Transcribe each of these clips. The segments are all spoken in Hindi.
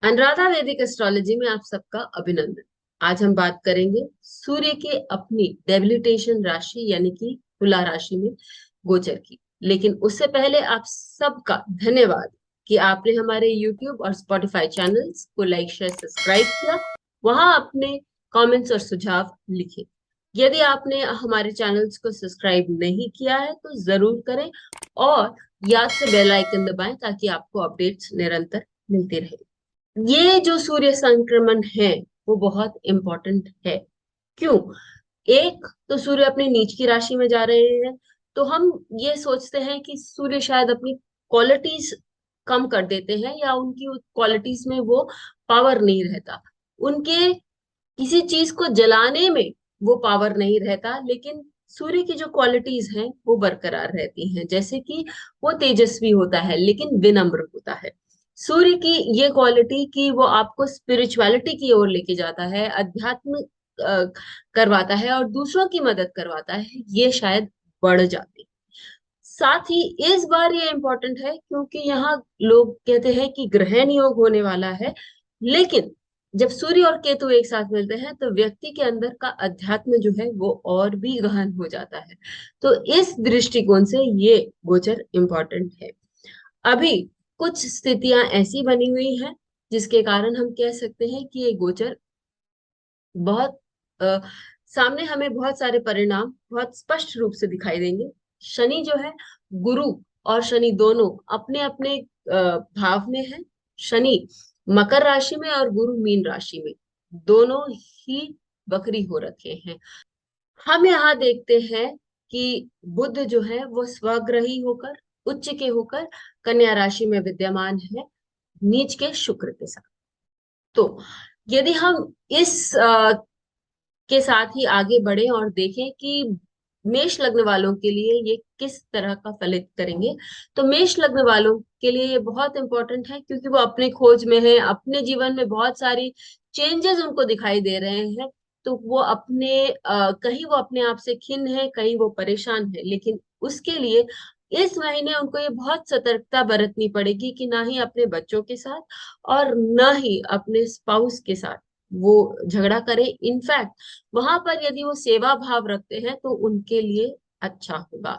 अनुराधा वैदिक एस्ट्रोलॉजी में आप सबका अभिनंदन। आज हम बात करेंगे सूर्य के अपनी डेबिलिटेशन राशि यानी कि तुला राशि में गोचर की। लेकिन उससे पहले आप सबका धन्यवाद कि आपने हमारे YouTube और Spotify चैनल्स को लाइक शेयर सब्सक्राइब किया। वहां अपने कमेंट्स और सुझाव लिखे। यदि आपने हमारे चैनल्स को सब्सक्राइब नहीं किया है तो जरूर करें और याद से बेल आइकन दबाएं ताकि आपको अपडेट्स निरंतर मिलते रहे। ये जो सूर्य संक्रमण है वो बहुत इंपॉर्टेंट है। क्यों? एक तो सूर्य अपनी नीच की राशि में जा रहे हैं, तो हम ये सोचते हैं कि सूर्य शायद अपनी क्वालिटीज कम कर देते हैं या उनकी क्वालिटीज में वो पावर नहीं रहता। उनके किसी चीज को जलाने में वो पावर नहीं रहता, लेकिन सूर्य की जो क्वालिटीज हैं वो बरकरार रहती हैं। जैसे कि वो तेजस्वी होता है लेकिन विनम्र होता है। सूर्य की ये क्वालिटी कि वो आपको स्पिरिचुअलिटी की ओर लेके जाता है, अध्यात्म करवाता है और दूसरों की मदद करवाता है, ये शायद बढ़ जाते हैं। साथ ही इस बार ये इम्पोर्टेंट है क्योंकि यहाँ लोग कहते हैं कि ग्रहण योग होने वाला है। लेकिन जब सूर्य और केतु एक साथ मिलते हैं तो व्यक्ति के अंदर का अध्यात्म जो है वो और भी गहन हो जाता है। तो इस दृष्टिकोण से ये गोचर इम्पोर्टेंट है। अभी कुछ स्थितियां ऐसी बनी हुई हैं जिसके कारण हम कह सकते हैं कि ये गोचर बहुत अ, सामने हमें बहुत सारे परिणाम बहुत स्पष्ट रूप से दिखाई देंगे। शनि जो है, गुरु और शनि दोनों अपने अपने भाव में है। शनि मकर राशि में और गुरु मीन राशि में, दोनों ही वक्री हो रखे हैं। हम यहाँ देखते हैं कि बुध जो है वो स्वग्रही होकर, उच्च के होकर कन्या राशि में विद्यमान है, नीच के शुक्र के साथ। तो यदि हम इस के साथ ही आगे बढ़े और देखें कि मेष लग्न वालों के लिए ये किस तरह का फलित करेंगे, तो मेष लग्न वालों के लिए ये बहुत इंपॉर्टेंट है क्योंकि वो अपने खोज में है, अपने जीवन में बहुत सारी चेंजेस उनको दिखाई दे रहे हैं। तो वो कहीं वो अपने आप से खिन्न है, कहीं वो परेशान है, लेकिन उसके लिए इस महीने उनको ये बहुत सतर्कता बरतनी पड़ेगी कि ना ही अपने बच्चों के साथ और ना ही अपने स्पाउस के साथ वो झगड़ा करे। इनफैक्ट वहां पर यदि वो सेवा भाव रखते हैं तो उनके लिए अच्छा होगा।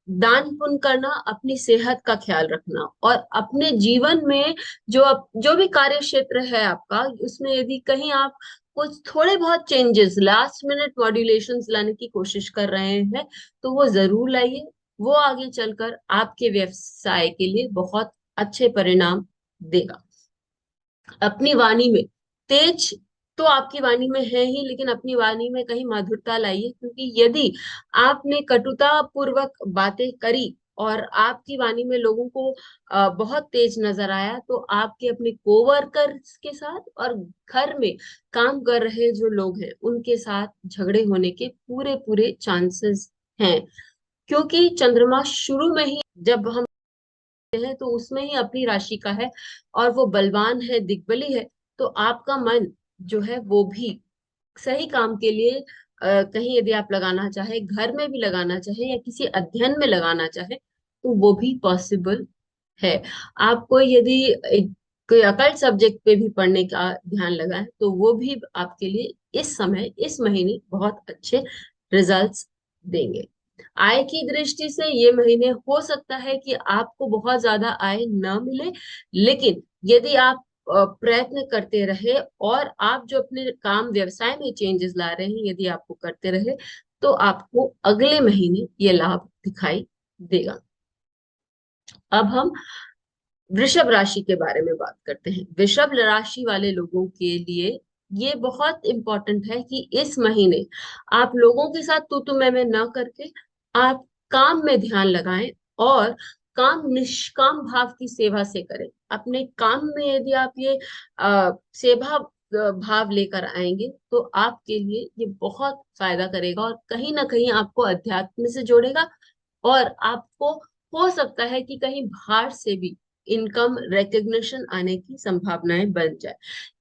दान पुण्य करना, अपनी सेहत का ख्याल रखना और अपने जीवन में जो भी कार्य क्षेत्र है आपका, उसमें यदि कहीं आप कुछ थोड़े बहुत चेंजेस, लास्ट मिनट मॉड्यूलेशंस लाने की कोशिश कर रहे हैं तो वो जरूर लाइए। वो आगे चलकर आपके व्यवसाय के लिए बहुत अच्छे परिणाम देगा। अपनी वाणी में तेज तो आपकी वाणी में है ही, लेकिन अपनी वाणी में कहीं मधुरता लाइए क्योंकि यदि आपने कटुता पूर्वक बातें करी और आपकी वाणी में लोगों को बहुत तेज नजर आया तो आपके अपने कोवर्कर्स के साथ और घर में काम कर रहे जो लोग हैं उनके साथ झगड़े होने के पूरे पूरे चांसेस हैं। क्योंकि चंद्रमा शुरू में ही जब हम है तो उसमें ही अपनी राशि का है और वो बलवान है, दिग्बली है। तो आपका मन जो है वो भी सही काम के लिए कहीं यदि आप लगाना चाहे, घर में भी लगाना चाहे या किसी अध्ययन में लगाना चाहे तो वो भी पॉसिबल है। आपको यदि कोई अकल्ट सब्जेक्ट पे भी पढ़ने का ध्यान लगा है तो वो भी आपके लिए इस समय, इस महीने बहुत अच्छे रिजल्ट्स देंगे। आय की दृष्टि से ये महीने हो सकता है कि आपको बहुत ज्यादा आय न मिले, लेकिन यदि आप प्रयत्न करते रहे और आप जो अपने काम व्यवसाय में चेंजेस ला रहे हैं यदि आपको करते रहे तो आपको अगले महीने ये लाभ दिखाई देगा। अब हम वृषभ राशि के बारे में बात करते हैं। वृषभ राशि वाले लोगों के लिए ये बहुत इंपॉर्टेंट है कि इस महीने आप लोगों के साथ तू तू मैं न करके आप काम में ध्यान लगाएं और काम निष्काम भाव की सेवा से करें। अपने काम में यदि आप ये सेवा भाव लेकर आएंगे तो आपके लिए ये बहुत फायदा करेगा और कहीं ना कहीं आपको अध्यात्म से जोड़ेगा और आपको हो सकता है कि कहीं बाहर से भी इनकम रिकग्निशन आने की संभावनाएं बन जाए।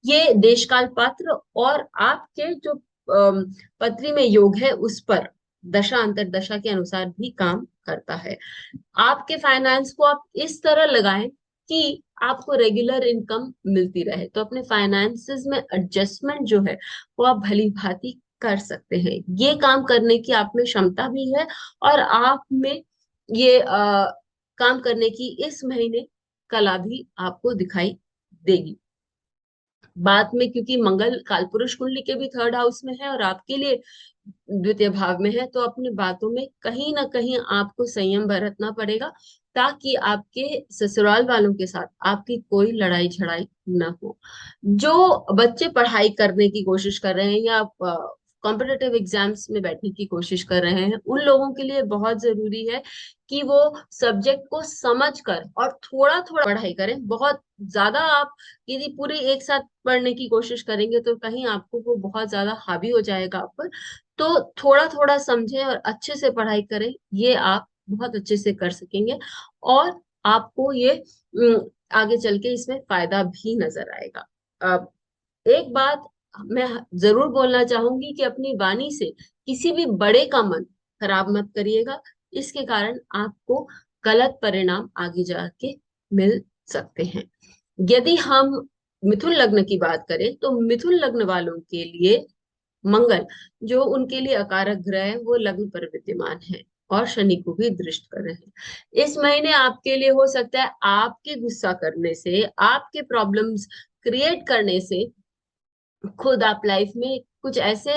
ये देशकाल पात्र और आपके जो पत्री में योग है उस पर दशा अंतरदशा के अनुसार भी काम करता है। आपके फाइनेंस को आप इस तरह लगाएं कि आपको रेगुलर इनकम मिलती रहे। तो अपने फाइनेंसेस में एडजस्टमेंट जो है वो आप भली भांति कर सकते हैं। ये काम करने की आप में क्षमता भी है, और आप में ये काम करने की इस महीने कला भी आपको दिखाई देगी। बाद में क्योंकि मंगल कालपुरुष कुंडली के भी थर्ड हाउस में है और आपके लिए द्वितीय भाव में है, तो अपनी बातों में कहीं ना कहीं आपको संयम बरतना पड़ेगा, ताकि आपके ससुराल वालों के साथ आपकी कोई लड़ाई झड़ाई ना हो। जो बच्चे पढ़ाई करने की कोशिश कर रहे हैं या कॉम्पिटेटिव एग्जाम्स में बैठने की कोशिश कर रहे हैं, उन लोगों के लिए बहुत जरूरी है कि वो सब्जेक्ट को समझकर और थोड़ा थोड़ा पढ़ाई करें। बहुत ज्यादा आप यदि पूरे एक साथ पढ़ने की कोशिश करेंगे तो कहीं आपको वो बहुत ज्यादा हावी हो जाएगा आप पर। तो थोड़ा थोड़ा समझें और अच्छे से पढ़ाई करें, ये आप बहुत अच्छे से कर सकेंगे, और आपको ये आगे चल के इसमें फायदा भी नजर आएगा। अब एक बात मैं जरूर बोलना चाहूंगी कि अपनी वाणी से किसी भी बड़े का मन खराब मत करिएगा। इसके कारण आपको गलत परिणाम आगे जाके मिल सकते हैं। यदि हम मिथुन लग्न की बात करें तो मिथुन लग्न वालों के लिए मंगल, जो उनके लिए अकारक ग्रह है, वो लग्न पर विद्यमान है और शनि को भी दृष्ट कर रहे हैं। इस महीने आपके लिए हो सकता है आपके गुस्सा करने से, आपके प्रॉब्लम्स क्रिएट करने से खुद आप लाइफ में कुछ ऐसे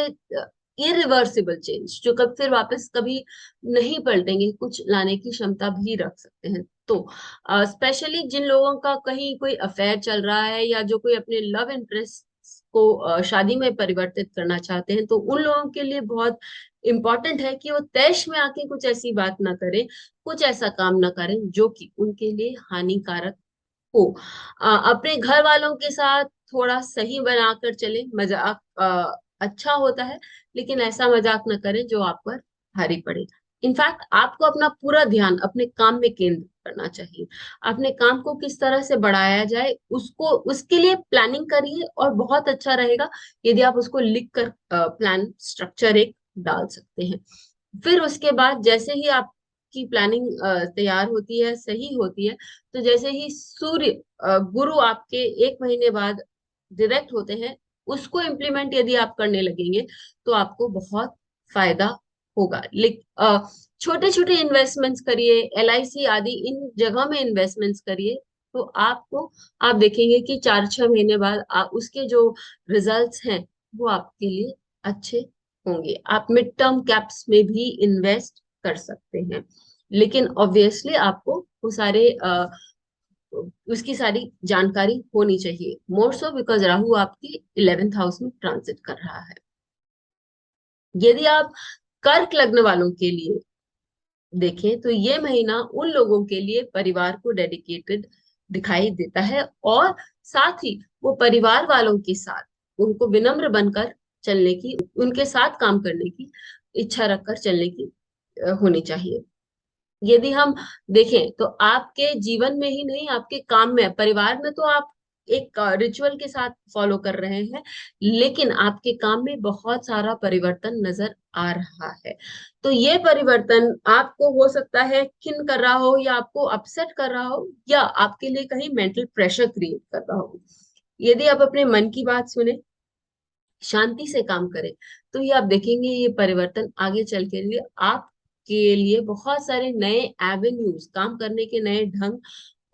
इरिवर्सिबल चेंज जो कब फिर वापस कभी नहीं पलटेंगे, कुछ लाने की क्षमता भी रख सकते हैं। तो स्पेशली जिन लोगों का कहीं कोई अफेयर चल रहा है या जो कोई अपने लव इंटरेस्ट को शादी में परिवर्तित करना चाहते हैं, तो उन लोगों के लिए बहुत इंपॉर्टेंट है कि वो तैश में आके कुछ ऐसी बात ना करें, कुछ ऐसा काम ना करें जो कि उनके लिए हानिकारक हो। अपने घर वालों के साथ थोड़ा सही बनाकर चले। मजाक अच्छा होता है, लेकिन ऐसा मजाक न करें जो आप पर भारी पड़े। इनफैक्ट आपको अपना पूरा ध्यान अपने काम में केंद्रित करना चाहिए। अपने काम को किस तरह से बढ़ाया जाए उसको, उसके लिए प्लानिंग करिए, और बहुत अच्छा रहेगा यदि आप उसको लिख कर प्लान स्ट्रक्चर एक डाल सकते हैं। फिर उसके बाद जैसे ही आपकी प्लानिंग तैयार होती है, सही होती है, तो जैसे ही सूर्य गुरु आपके एक महीने बाद डायरेक्ट होते हैं, उसको इम्प्लीमेंट यदि आप करने लगेंगे तो आपको बहुत फायदा होगा। लेकिन छोटे छोटे इन्वेस्टमेंट्स करिए, LIC आदि इन जगह में इन्वेस्टमेंट्स करिए, तो आपको आप देखेंगे कि 4-6 महीने बाद उसके जो रिजल्ट्स हैं वो आपके लिए अच्छे होंगे। आप मिड टर्म कैप्स में भी इन्वेस्ट कर सकते हैं, लेकिन ऑब्वियसली आपको वो सारे उसकी सारी जानकारी होनी चाहिए, मोर सो बिकॉज राहु आपकी 11th हाउस में ट्रांजिट कर रहा है। यदि आप कर्क लग्न वालों के लिए देखें तो ये महीना उन लोगों के लिए परिवार को डेडिकेटेड दिखाई देता है, और साथ ही वो परिवार वालों के साथ उनको विनम्र बनकर चलने की, उनके साथ काम करने की इच्छा रखकर चलने की होनी चाहिए। यदि हम देखें तो आपके जीवन में ही नहीं, आपके काम में, परिवार में तो आप एक रिचुअल के साथ फॉलो कर रहे हैं, लेकिन आपके काम में बहुत सारा परिवर्तन नजर आ रहा है। तो ये परिवर्तन आपको हो सकता है खिन कर रहा हो, या आपको अपसेट कर रहा हो, या आपके लिए कहीं मेंटल प्रेशर क्रिएट कर रहा हो। यदि आप अपने मन की बात सुने, शांति से काम करें, तो ये आप देखेंगे ये परिवर्तन आगे चल के लिए आपके लिए बहुत सारे नए एवेन्यूज, काम करने के नए ढंग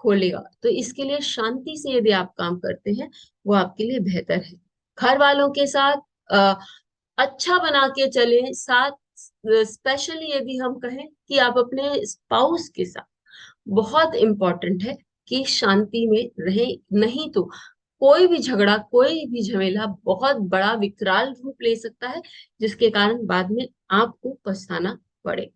खोलेगा। तो इसके लिए शांति से यदि आप काम करते हैं वो आपके लिए बेहतर है। घर वालों के साथ अ, अच्छा बना के चलें साथ। स्पेशली यदि हम कहें कि आप अपने स्पाउस के साथ, बहुत इंपॉर्टेंट है कि शांति में रहें, नहीं तो कोई भी झगड़ा, कोई भी झमेला बहुत बड़ा विकराल रूप ले सकता है, जिसके कारण बाद में आपको पछताना पड़े।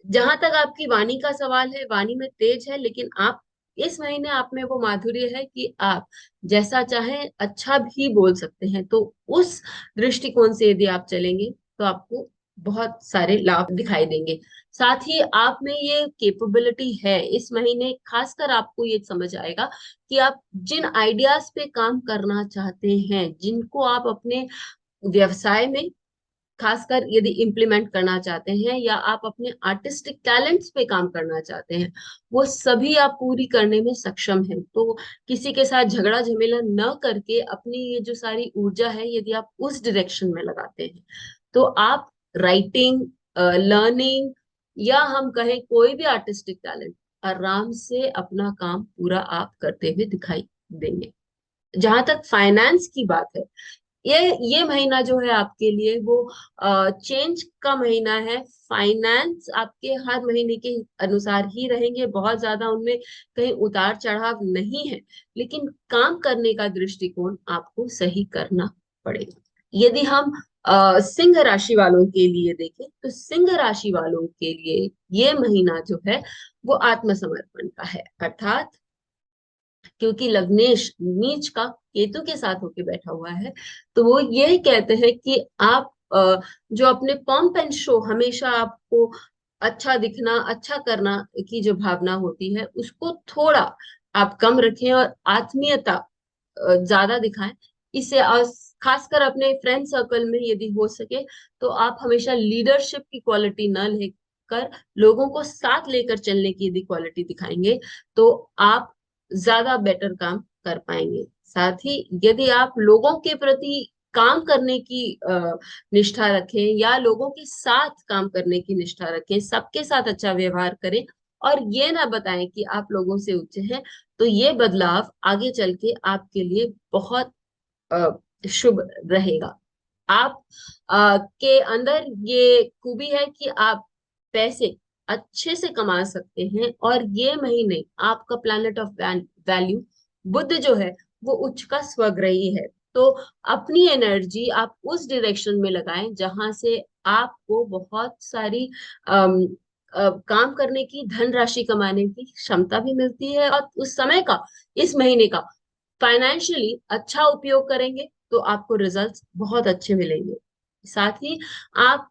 जहां तक आपकी वाणी का सवाल है, वाणी में तेज है, लेकिन आप इस महीने आप में वो माधुर्य है कि आप जैसा चाहें अच्छा भी बोल सकते हैं। तो उस दृष्टिकोण से यदि आप चलेंगे तो आपको बहुत सारे लाभ दिखाई देंगे। साथ ही आप में ये कैपेबिलिटी है, इस महीने खासकर आपको ये समझ आएगा कि आप जिन आइडियाज पे काम करना चाहते हैं, जिनको आप अपने व्यवसाय में खासकर यदि इम्प्लीमेंट करना चाहते हैं या आप अपने आर्टिस्टिक टैलेंट्स पे काम करना चाहते हैं, वो सभी आप पूरी करने में सक्षम हैं। तो किसी के साथ झगड़ा झमेला न करके अपनी ये जो सारी ऊर्जा है, यदि आप उस डायरेक्शन में लगाते हैं, तो आप राइटिंग, लर्निंग, या हम कहें कोई भी आर्टिस्टिक टैलेंट, आराम से अपना काम पूरा आप करते हुए दिखाई देंगे। जहां तक फाइनेंस की बात है, ये महीना जो है आपके लिए वो चेंज का महीना है। फाइनेंस आपके हर महीने के अनुसार ही रहेंगे, बहुत ज्यादा उनमें कहीं उतार चढ़ाव नहीं है, लेकिन काम करने का दृष्टिकोण आपको सही करना पड़ेगा। यदि हम सिंह राशि वालों के लिए देखें, तो सिंह राशि वालों के लिए ये महीना जो है वो आत्मसमर्पण का है। अर्थात क्योंकि लग्नेश नीच का केतु के साथ होके बैठा हुआ है, तो वो यही कहते हैं कि आप जो अपने पॉम्प एंड शो, हमेशा आपको अच्छा दिखना, अच्छा करना की जो भावना होती है, उसको थोड़ा आप कम रखें और आत्मीयता ज्यादा दिखाएं। इससे खासकर अपने फ्रेंड सर्कल में यदि हो सके, तो आप हमेशा लीडरशिप की क्वालिटी न लेकर लोगों को साथ लेकर चलने की यदि क्वालिटी दिखाएंगे, तो आप ज्यादा बेटर काम कर पाएंगे। साथ ही यदि आप लोगों के प्रति काम करने की निष्ठा रखें, या लोगों के साथ काम करने की निष्ठा रखें, सबके साथ अच्छा व्यवहार करें, और ये ना बताएं कि आप लोगों से ऊंचे हैं, तो ये बदलाव आगे चल के आपके लिए बहुत अ, शुभ रहेगा। आप के अंदर ये खूबी है कि आप पैसे अच्छे से कमा सकते हैं, और ये महीने आपका प्लैनेट ऑफ वैल्यू बुध जो है वो उच्च का स्वग्रही है। तो अपनी एनर्जी आप उस डायरेक्शन में लगाएं जहां से आपको बहुत सारी अम, काम करने की, धनराशि कमाने की क्षमता भी मिलती है, और उस समय का, इस महीने का फाइनेंशियली अच्छा उपयोग करेंगे तो आपको रिजल्ट्स बहुत अच्छे मिलेंगे। साथ ही आप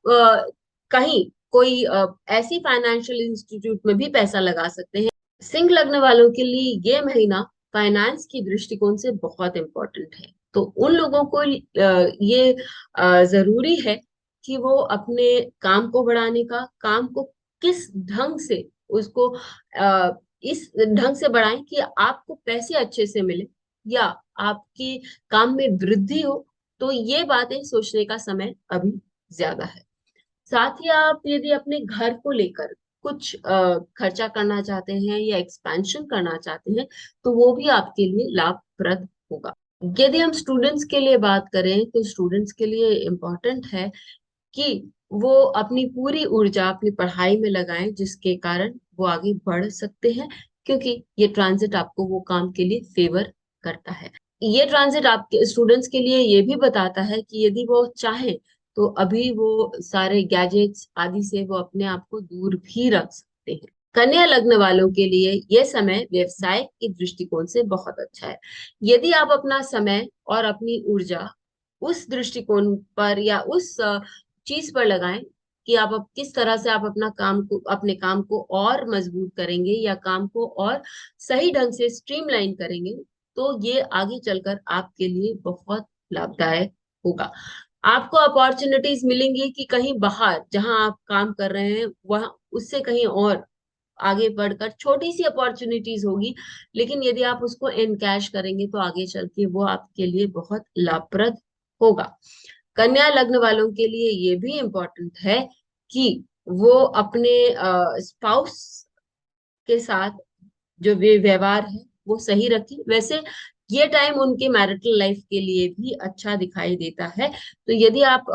कहीं कोई ऐसी फाइनेंशियल इंस्टीट्यूट में भी पैसा लगा सकते हैं। सिंह लग्न वालों के लिए ये महीना फाइनेंस की दृष्टिकोण से बहुत इंपॉर्टेंट है। तो उन लोगों को ये जरूरी है कि वो अपने काम को बढ़ाने का, काम को किस ढंग से उसको इस ढंग से बढ़ाएं कि आपको पैसे अच्छे से मिले, या आपकी काम में वृद्धि हो। तो ये बातें सोचने का समय अभी ज्यादा है। साथ ही आप यदि अपने घर को लेकर कुछ खर्चा करना चाहते हैं या एक्सपेंशन करना चाहते हैं, तो वो भी आपके लिए लाभप्रद होगा। यदि हम स्टूडेंट्स के लिए बात करें, तो स्टूडेंट्स के लिए इम्पोर्टेंट है कि वो अपनी पूरी ऊर्जा अपनी पढ़ाई में लगाएं, जिसके कारण वो आगे बढ़ सकते हैं, क्योंकि ये ट्रांजिट आपको वो काम के लिए फेवर करता है। ये ट्रांजिट आपके स्टूडेंट्स के लिए ये भी बताता है कि यदि वो चाहें, तो अभी वो सारे गैजेट्स आदि से वो अपने आप को दूर भी रख सकते हैं। कन्या लग्न वालों के लिए यह समय व्यवसाय के दृष्टिकोण से बहुत अच्छा है। यदि आप अपना समय और अपनी ऊर्जा उस दृष्टिकोण पर या उस चीज पर लगाएं कि आप अब किस तरह से आप अपना काम को, अपने काम को और मजबूत करेंगे, या काम को और सही ढंग से स्ट्रीमलाइन करेंगे, तो ये आगे चलकर आपके लिए बहुत लाभदायक होगा। आपको अपॉर्चुनिटीज मिलेंगी कि कहीं बाहर जहां आप काम कर रहे हैं, वहां उससे कहीं और आगे बढ़कर छोटी सी अपॉर्चुनिटीज होगी, लेकिन यदि आप उसको एनकैश करेंगे तो आगे चल के वो आपके लिए बहुत लाभप्रद होगा। कन्या लग्न वालों के लिए ये भी इम्पोर्टेंट है कि वो अपने स्पाउस के साथ जो वे व्यवहार है वो सही रखें। वैसे ये टाइम उनके मैरिटल लाइफ के लिए भी अच्छा दिखाई देता है, तो यदि आप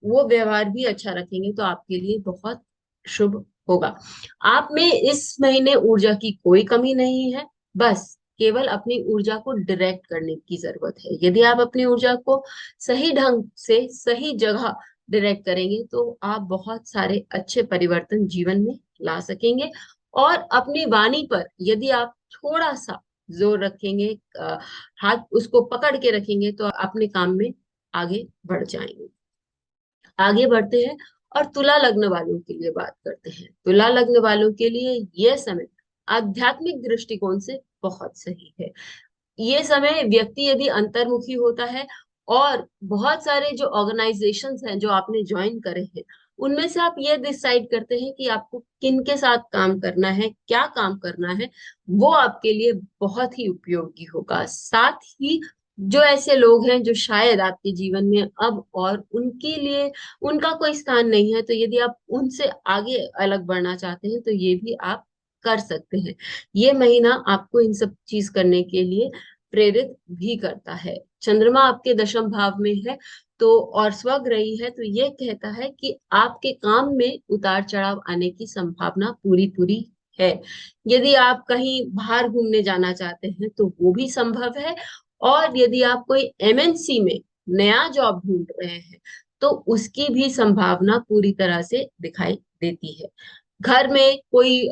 वो व्यवहार भी अच्छा रखेंगे तो आपके लिए बहुत शुभ होगा। आप में इस महीने ऊर्जा की कोई कमी नहीं है, बस केवल अपनी ऊर्जा को डायरेक्ट करने की जरूरत है। यदि आप अपनी ऊर्जा को सही ढंग से सही जगह डायरेक्ट करेंगे, तो आप बहुत सारे अच्छे परिवर्तन जीवन में ला सकेंगे। और अपनी वाणी पर यदि आप थोड़ा सा जोर रखेंगे, हाथ उसको पकड़ के रखेंगे, तो अपने काम में आगे बढ़ जाएंगे। आगे बढ़ते हैं और तुला लग्न वालों के लिए बात करते हैं। तुला लग्न वालों के लिए यह समय आध्यात्मिक दृष्टिकोण से बहुत सही है। ये समय व्यक्ति यदि अंतर्मुखी होता है और बहुत सारे जो ऑर्गेनाइजेशंस हैं जो आपने ज्वाइन करे हैं, उनमें से आप ये डिसाइड करते हैं कि आपको किन के साथ काम करना है, क्या काम करना है। वो आपके लिए बहुत ही उपयोगी होगा। साथ ही जो ऐसे लोग हैं जो शायद आपके जीवन में अब और उनके लिए उनका कोई स्थान नहीं है, तो यदि आप उनसे आगे अलग बढ़ना चाहते हैं तो ये भी आप कर सकते हैं। ये महीना आपको इन सब चीज करने के लिए प्रेरित भी करता है। चंद्रमा आपके दशम भाव में है तो और स्वग्रही है, तो ये कहता है कि आपके काम में उतार चढ़ाव आने की संभावना पूरी पूरी है। यदि आप कहीं बाहर घूमने जाना चाहते हैं तो वो भी संभव है। और यदि आप कोई एमएनसी में नया जॉब ढूंढ रहे हैं तो उसकी भी संभावना पूरी तरह से दिखाई देती है। घर में कोई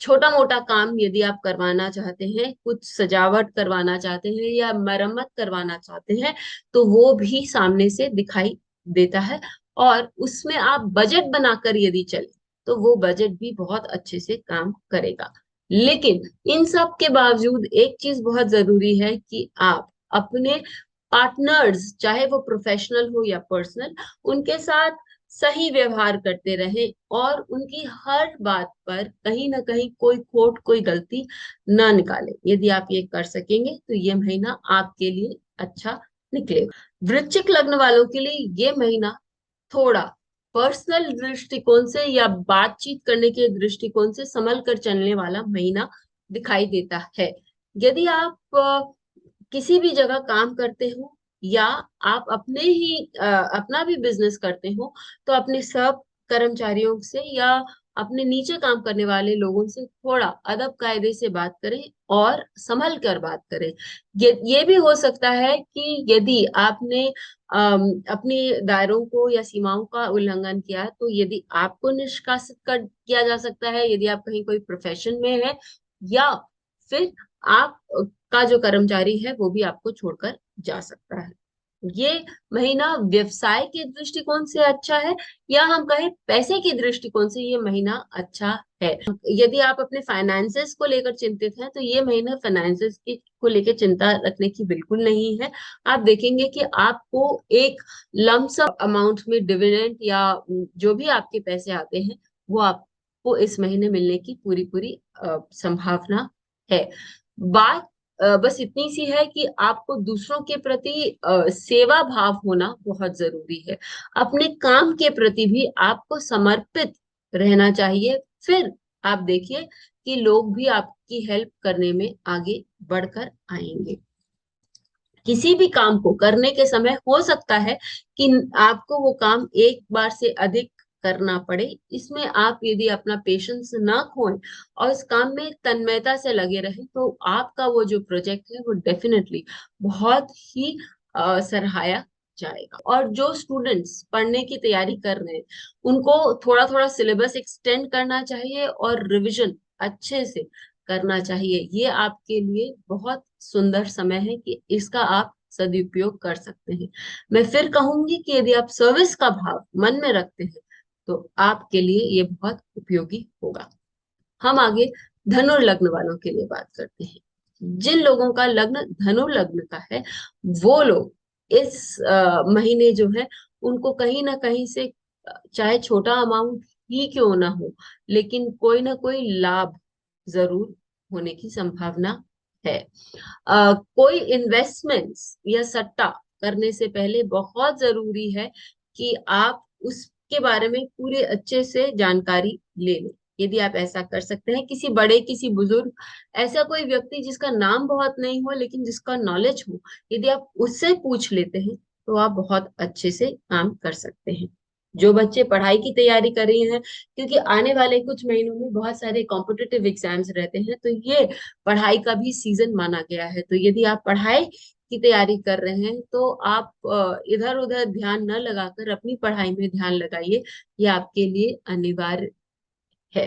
छोटा मोटा काम यदि आप करवाना चाहते हैं, कुछ सजावट करवाना चाहते हैं या मरम्मत करवाना चाहते हैं, तो वो भी सामने से दिखाई देता है। और उसमें आप बजट बनाकर यदि चले तो वो बजट भी बहुत अच्छे से काम करेगा। लेकिन इन सब के बावजूद एक चीज बहुत जरूरी है कि आप अपने पार्टनर्स, चाहे वो प्रोफेशनल हो या पर्सनल, उनके साथ सही व्यवहार करते रहें और उनकी हर बात पर कहीं ना कहीं कोई खोट, कोई गलती ना निकालें। यदि आप ये कर सकेंगे तो ये महीना आपके लिए अच्छा निकलेगा। वृश्चिक लग्न वालों के लिए ये महीना थोड़ा पर्सनल दृष्टिकोण से या बातचीत करने के दृष्टिकोण से संभल कर चलने वाला महीना दिखाई देता है। यदि आप किसी भी जगह काम करते हो या आप अपने ही अपना भी बिजनेस करते हो, तो अपने सब कर्मचारियों से या अपने नीचे काम करने वाले लोगों से थोड़ा अदब कायदे से बात करें और संभल कर बात करें। ये भी हो सकता है कि यदि आपने अपने दायरों को या सीमाओं का उल्लंघन किया, तो यदि आपको निष्कासित कर किया जा सकता है, यदि आप कहीं कोई प्रोफेशन में है, या फिर आप का जो कर्मचारी है वो भी आपको छोड़कर जा सकता है। ये महीना व्यवसाय के दृष्टिकोण से अच्छा है, या हम कहें पैसे की दृष्टिकोण से ये महीना अच्छा है। यदि आप अपने फाइनेंसेस को लेकर चिंतित हैं तो ये महीना फाइनेंसेस की को लेकर चिंता रखने की बिल्कुल नहीं है। आप देखेंगे कि आपको एक लमसम अमाउंट में डिविडेंड या जो भी आपके पैसे आते हैं वो आपको इस महीने मिलने की पूरी पूरी संभावना है। बात बस इतनी सी है कि आपको दूसरों के प्रति सेवा भाव होना बहुत जरूरी है। अपने काम के प्रति भी आपको समर्पित रहना चाहिए। फिर आप देखिए कि लोग भी आपकी हेल्प करने में आगे बढ़कर आएंगे। किसी भी काम को करने के समय हो सकता है कि आपको वो काम एक बार से अधिक करना पड़े। इसमें आप यदि अपना पेशेंस ना खोएं और इस काम में तन्मयता से लगे रहें तो आपका वो जो प्रोजेक्ट है वो डेफिनेटली बहुत ही सराहाया जाएगा। और जो स्टूडेंट्स पढ़ने की तैयारी कर रहे हैं उनको थोड़ा थोड़ा सिलेबस एक्सटेंड करना चाहिए और रिवीजन अच्छे से करना चाहिए। ये आपके लिए बहुत सुंदर समय है कि इसका आप सदुपयोग कर सकते हैं। मैं फिर कहूंगी कि यदि आप सर्विस का भाव मन में रखते हैं तो आपके लिए ये बहुत उपयोगी होगा। हम आगे धनु लग्न वालों के लिए बात करते हैं। जिन लोगों का लग्न धनु लग्न का है वो लोग इस महीने जो है उनको कहीं ना कहीं से चाहे छोटा अमाउंट ही क्यों ना हो, लेकिन कोई ना कोई लाभ जरूर होने की संभावना है। कोई इन्वेस्टमेंट्स या सट्टा करने से पहले बहुत जरूरी है कि आप उसके बारे में पूरे अच्छे से जानकारी ले लें। यदि आप ऐसा कर सकते हैं, किसी बड़े, किसी बुजुर्ग, ऐसा कोई व्यक्ति जिसका नाम बहुत नहीं हो लेकिन जिसका नॉलेज हो, यदि आप उससे पूछ लेते हैं तो आप बहुत अच्छे से काम कर सकते हैं। जो बच्चे पढ़ाई की तैयारी कर रहे हैं, क्योंकि आने वाले कुछ महीनों में बहुत सारे कॉम्पिटिटिव एग्जाम्स रहते हैं, तो ये पढ़ाई का भी सीजन माना गया है। तो यदि आप पढ़ाई की तैयारी कर रहे हैं तो आप इधर उधर ध्यान न लगाकर अपनी पढ़ाई में ध्यान लगाइए। ये आपके लिए अनिवार्य है।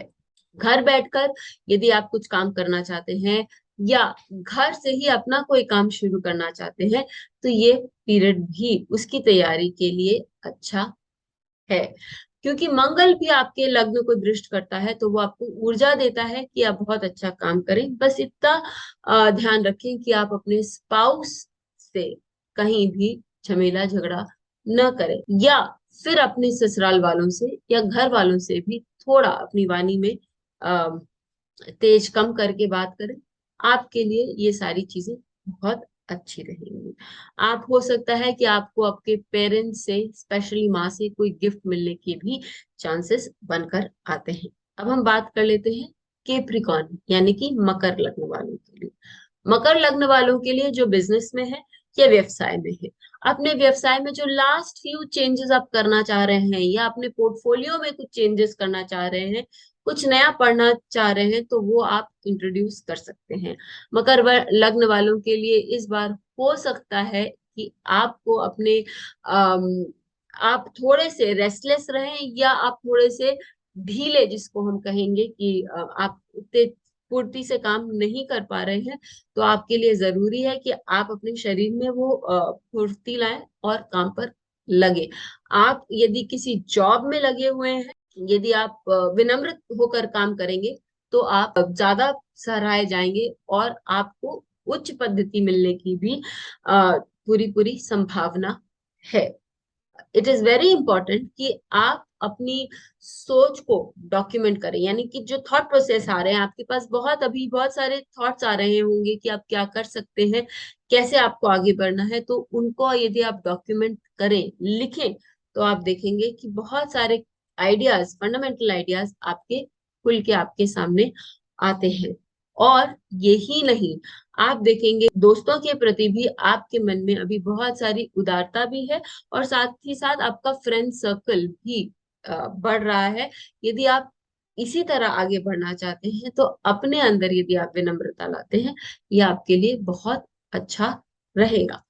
घर बैठकर यदि आप कुछ काम करना चाहते हैं या घर से ही अपना कोई काम शुरू करना चाहते हैं तो ये पीरियड भी उसकी तैयारी के लिए अच्छा है। क्योंकि मंगल भी आपके लग्न को दृष्ट करता है तो वो आपको ऊर्जा देता है कि आप बहुत अच्छा काम करें। बस इतना ध्यान रखें कि आप अपने स्पाउस से कहीं भी झमेला झगड़ा न करें, या फिर अपने ससुराल वालों से या घर वालों से भी थोड़ा अपनी वाणी में अ, तेज कम करके बात करें। आपके लिए ये सारी चीजें बहुत अच्छी रहेंगी। आप, हो सकता है कि आपको आपके पेरेंट्स से, स्पेशली माँ से, कोई गिफ्ट मिलने के भी चांसेस बनकर आते हैं। अब हम बात कर लेते हैं केप्रिकॉन यानी कि मकर लग्न वालों के लिए। मकर लग्न वालों के लिए जो बिजनेस में है या व्यवसाय में है, अपने व्यवसाय में जो लास्ट फ्यू चेंजेस आप करना चाह रहे हैं, या अपने पोर्टफोलियो में कुछ चेंजेस करना चाह रहे हैं, कुछ नया पढ़ना चाह रहे हैं, तो वो आप इंट्रोड्यूस कर सकते हैं। लग्न वालों के लिए इस बार हो सकता है कि आपको अपने अम, आप थोड़े से रेस्टलेस रहें, या आप थोड़े से ढीले, जिसको हम कहेंगे कि आप उतने फुर्ती से काम नहीं कर पा रहे हैं। तो आपके लिए जरूरी है कि आप अपने शरीर में वो फुर्ती लाएं और काम पर लगे। आप यदि किसी जॉब में लगे हुए हैं, यदि आप विनम्र होकर काम करेंगे, तो आप ज्यादा सराहे जाएंगे, और आपको उच्च पद्धति मिलने की भी पूरी पूरी संभावना है। इट इज वेरी इंपॉर्टेंट कि आप अपनी सोच को डॉक्यूमेंट करें, यानी कि जो थॉट प्रोसेस आ रहे हैं आपके पास, अभी बहुत सारे थॉट्स आ रहे होंगे कि आप क्या कर सकते हैं, कैसे आपको आगे बढ़ना है, तो उनको यदि आप डॉक्यूमेंट करें, लिखें, तो आप देखेंगे कि बहुत सारे आइडियाज, फंडामेंटल आइडियाज आपके खुल के आपके सामने आते हैं। और यही नहीं, आप देखेंगे दोस्तों के प्रति भी आपके मन में अभी बहुत सारी उदारता भी है, और साथ ही साथ आपका फ्रेंड सर्कल भी बढ़ रहा है। यदि आप इसी तरह आगे बढ़ना चाहते हैं, तो अपने अंदर यदि आप विनम्रता लाते हैं, ये आपके लिए बहुत अच्छा रहेगा।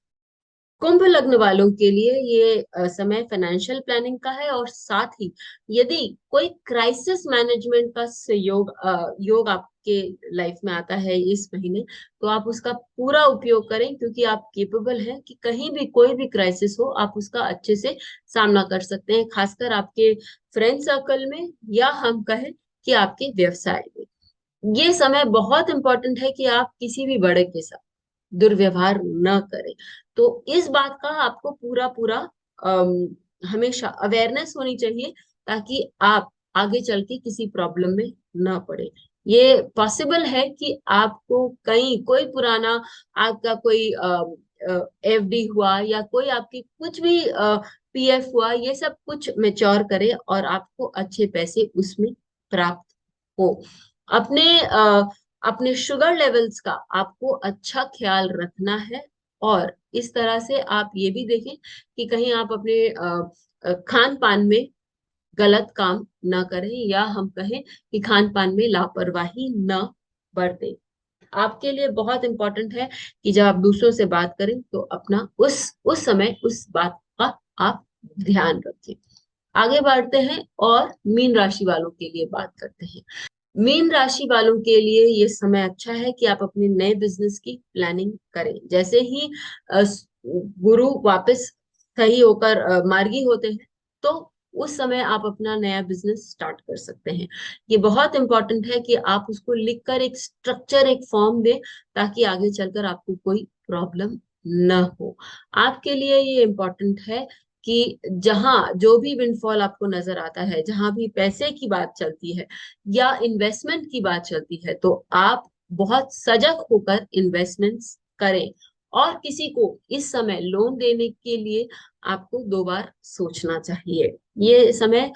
कुंभ लग्न वालों के लिए ये समय फाइनेंशियल प्लानिंग का है, और साथ ही यदि कोई क्राइसिस मैनेजमेंट का सहयोग योग आपके लाइफ में आता है इस महीने, तो आप उसका पूरा उपयोग करें, क्योंकि आप केपेबल हैं कि कहीं भी कोई भी क्राइसिस हो, आप उसका अच्छे से सामना कर सकते हैं, खासकर आपके फ्रेंड सर्कल में, या हम कहें कि आपके व्यवसाय में। ये समय बहुत इंपॉर्टेंट है कि आप किसी भी बड़े के साथ दुर्व्यवहार न करें। तो इस बात का आपको पूरा पूरा हमेशा अवेयरनेस होनी चाहिए, ताकि आप आगे चल के किसी प्रॉब्लम में न पड़े। ये पॉसिबल है कि आपको कहीं कोई पुराना, आपका कोई एफडी हुआ, या कोई आपकी कुछ भी पीएफ हुआ, ये सब कुछ मेच्योर करे और आपको अच्छे पैसे उसमें प्राप्त हो। अपने अपने शुगर लेवल्स का आपको अच्छा ख्याल रखना है। और इस तरह से आप ये भी देखें कि कहीं आप अपने खान पान में गलत काम न करें, या हम कहें कि खान पान में लापरवाही न बरतें। आपके लिए बहुत इंपॉर्टेंट है कि जब आप दूसरों से बात करें, तो अपना उस समय उस बात का आप ध्यान रखें। आगे बढ़ते हैं और मीन राशि वालों के लिए बात करते हैं। मीन राशि वालों के लिए ये समय अच्छा है कि आप अपने नए बिजनेस की प्लानिंग करें। जैसे ही गुरु वापस सही होकर मार्गी होते हैं, तो उस समय आप अपना नया बिजनेस स्टार्ट कर सकते हैं। ये बहुत इंपॉर्टेंट है कि आप उसको लिखकर एक स्ट्रक्चर, एक फॉर्म दें, ताकि आगे चलकर आपको कोई प्रॉब्लम न हो। आपके लिए ये इम्पोर्टेंट है कि जहां जो भी विंडफॉल आपको नजर आता है, जहां भी पैसे की बात चलती है या इन्वेस्टमेंट की बात चलती है, तो आप बहुत सजग होकर इन्वेस्टमेंट्स करें। और किसी को इस समय लोन देने के लिए आपको दो बार सोचना चाहिए। ये समय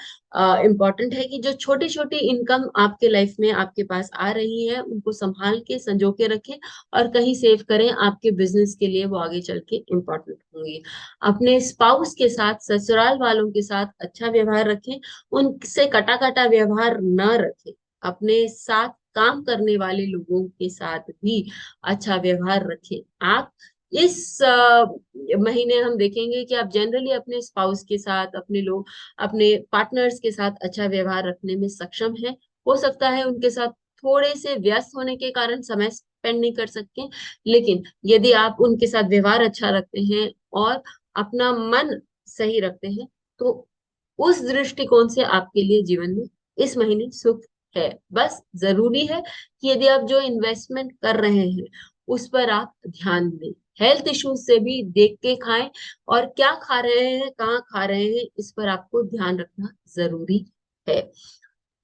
इम्पोर्टेंट है कि जो छोटी छोटी इनकम आपके लाइफ में आपके पास आ रही है, उनको संभाल के संजो के रखें, और कहीं सेव करें। आपके बिजनेस के लिए वो आगे चल के इम्पोर्टेंट होंगी। अपने स्पाउस के साथ, ससुराल वालों के साथ अच्छा व्यवहार रखें, उनसे कटा कटा व्यवहार न रखें। अपने साथ काम करने वाले लोगों के साथ भी अच्छा व्यवहार रखें। आप इस महीने हम देखेंगे कि आप जनरली अपने स्पाउस के साथ, अपने पार्टनर्स के साथ अच्छा व्यवहार रखने में सक्षम हैं। हो सकता है उनके साथ थोड़े से व्यस्त होने के कारण समय स्पेंड नहीं कर सकते, लेकिन यदि आप उनके साथ व्यवहार अच्छा रखते हैं और अपना मन सही रखते हैं, तो उस दृष्टिकोण से आपके लिए जीवन में इस महीने सुख है। बस जरूरी है कि यदि आप जो इन्वेस्टमेंट कर रहे हैं, उस पर आप ध्यान दें, हेल्थ इश्यूज से भी देख के खाएं, और क्या खा रहे हैं, कहाँ खा रहे हैं, इस पर आपको ध्यान रखना जरूरी है।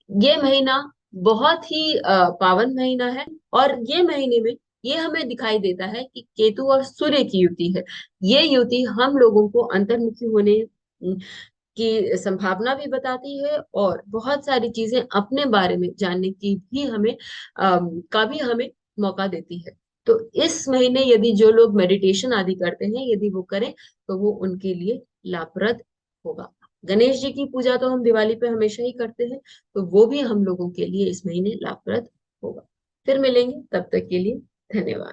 ये महीना बहुत ही पावन महीना है, और ये महीने में ये हमें दिखाई देता है कि केतु और सूर्य की युति है। ये युति हम लोगों को अंतर्मुखी होने की संभावना भी बताती है, और बहुत सारी चीजें अपने बारे में जानने की भी हमें का भी हमें मौका देती है। तो इस महीने यदि जो लोग मेडिटेशन आदि करते हैं, यदि वो करें, तो वो उनके लिए लाभप्रद होगा। गणेश जी की पूजा तो हम दिवाली पे हमेशा ही करते हैं, तो वो भी हम लोगों के लिए इस महीने लाभप्रद होगा। फिर मिलेंगे, तब तक के लिए धन्यवाद।